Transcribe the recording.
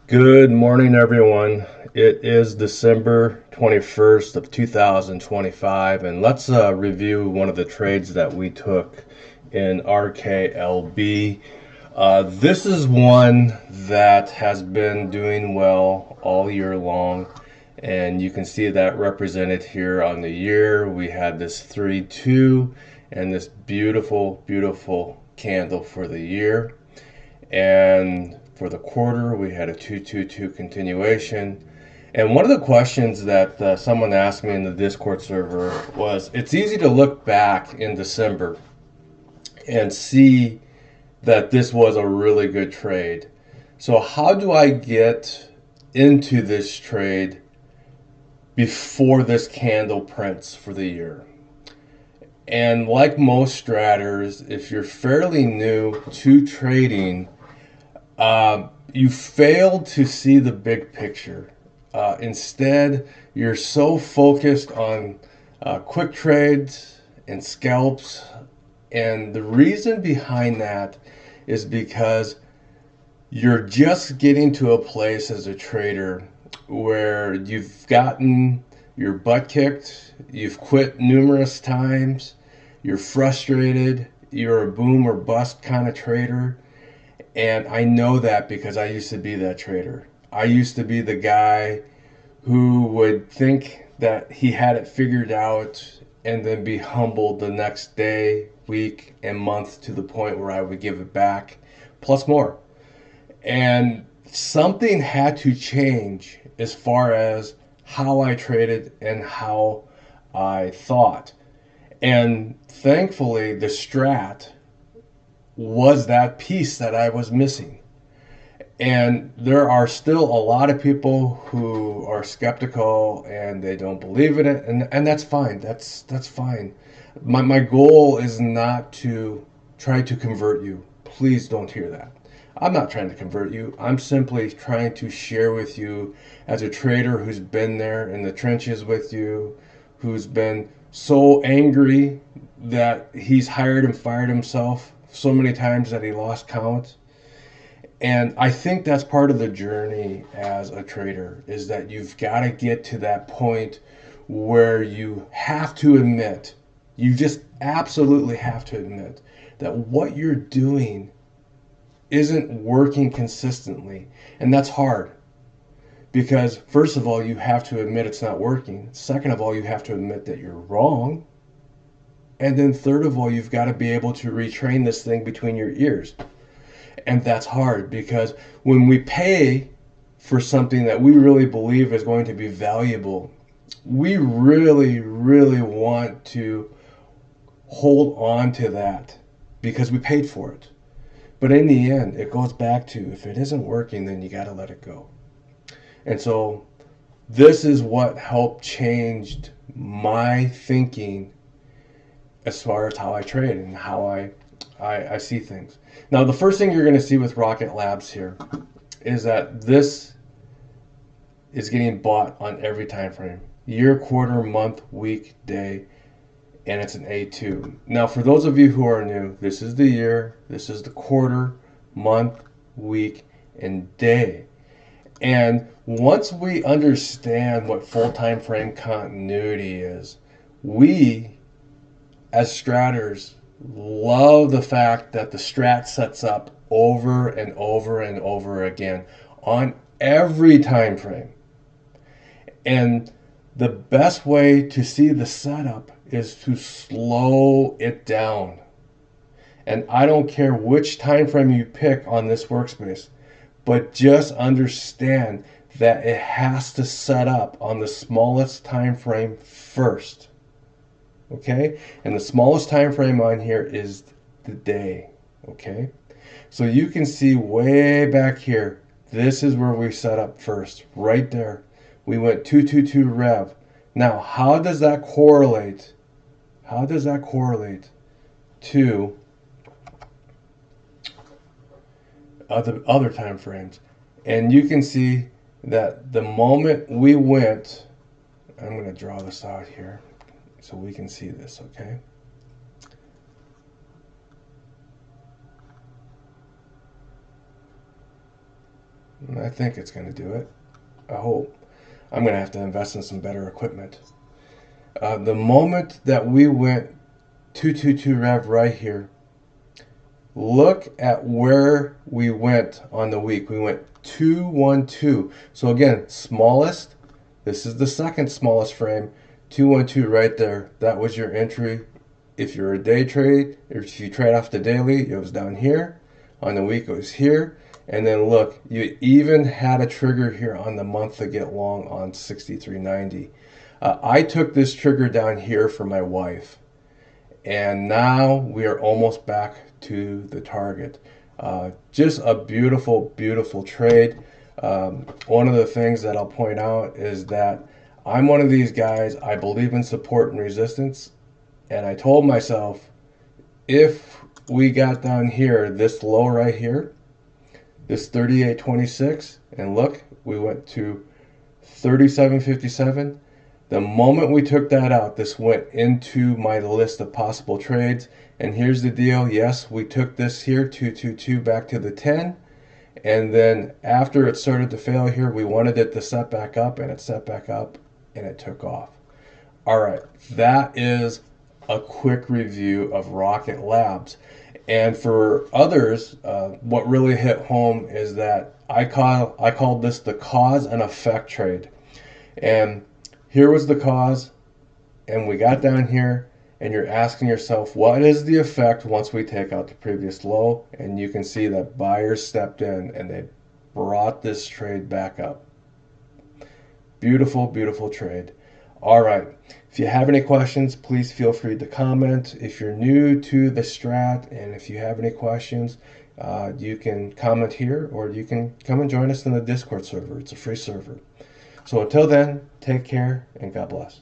Good morning, everyone. It is December 21st of 2025, and let's review one of the trades that we took in RKLB. This is one that has been doing well all year long, and you can see that represented here on the year. We had this 3-2 and this beautiful, beautiful candle for the year. And for the quarter, we had a 2-2-2 continuation. And one of the questions that someone asked me in the Discord server was, it's easy to look back in December and see that this was a really good trade. So how do I get into this trade before this candle prints for the year? And like most stratters, if you're fairly new to trading, you fail to see the big picture. Instead, you're so focused on quick trades and scalps. And the reason behind that is because you're just getting to a place as a trader where you've gotten your butt kicked, you've quit numerous times, you're frustrated, you're a boom or bust kind of trader. And I know that because I used to be that trader. I used to be the guy who would think that he had it figured out and then be humbled the next day, week, and month to the point where I would give it back, plus more. And something had to change as far as how I traded and how I thought. And thankfully, the Strat was that piece that I was missing. And there are still a lot of people who are skeptical and they don't believe in it, and that's fine. That's fine. My goal is not to try to convert you. Please don't hear that. I'm not trying to convert you. I'm simply trying to share with you as a trader who's been there in the trenches with you, who's been so angry that he's hired and fired himself so many times that he lost count. And I think that's part of the journey as a trader, is that you've got to get to that point where you have to admit, you just absolutely have to admit that what you're doing isn't working consistently. And that's hard because, first of all, you have to admit it's not working. Second of all, you have to admit that you're wrong. And then third of all, you've got to be able to retrain this thing between your ears. And that's hard because when we pay for something that we really believe is going to be valuable, we really, really want to hold on to that because we paid for it. But in the end, it goes back to, if it isn't working, then you got to let it go. And so this is what helped change my thinking as far as how I trade and how I see things. Now, the first thing you're going to see with Rocket Labs here is that this is getting bought on every time frame. Year, quarter, month, week, day, and it's an A2. Now, for those of you who are new, this is the year, this is the quarter, month, week, and day. And once we understand what full time frame continuity is, we, as stratters, love the fact that the Strat sets up over and over and over again on every time frame. And the best way to see the setup is to slow it down. And I don't care which time frame you pick on this workspace, but just understand that it has to set up on the smallest time frame first. Okay? And the smallest time frame on here is the day. Okay? So you can see way back here, this is where we set up first, right there. We went 222 rev. Now, how does that correlate? How does that correlate to other time frames? And you can see that the moment we went, I'm going to draw this out here so we can see this, okay? I think it's going to do it. I hope. I'm going to have to invest in some better equipment. The moment that we went 222 rev right here, look at where we went on the week. We went 212. So again, smallest. This is the second smallest frame. 212 right there. That was your entry. If you're a day trade, or if you trade off the daily, it was down here. On the week, it was here. And then look, you even had a trigger here on the month to get long on 63.90. I took this trigger down here for my wife. And now we are almost back to the target. Just a beautiful, beautiful trade. One of the things that I'll point out is that I'm one of these guys, I believe in support and resistance. And I told myself, if we got down here, this low right here, this 38.26, and look, we went to 37.57. The moment we took that out, this went into my list of possible trades. And here's the deal. Yes, we took this here, 222, back to the 10. And then after it started to fail here, we wanted it to set back up, and it set back up, and it took off. All right, that is a quick review of Rocket Labs. And for others, what really hit home is that I called this the cause and effect trade. And here was the cause, and we got down here, and you're asking yourself, what is the effect once we take out the previous low? And you can see that buyers stepped in, and they brought this trade back up. Beautiful, beautiful trade. All right. If you have any questions, please feel free to comment. If you're new to the Strat, and if you have any questions, you can comment here, or you can come and join us in the Discord server. It's a free server. So until then, take care and God bless.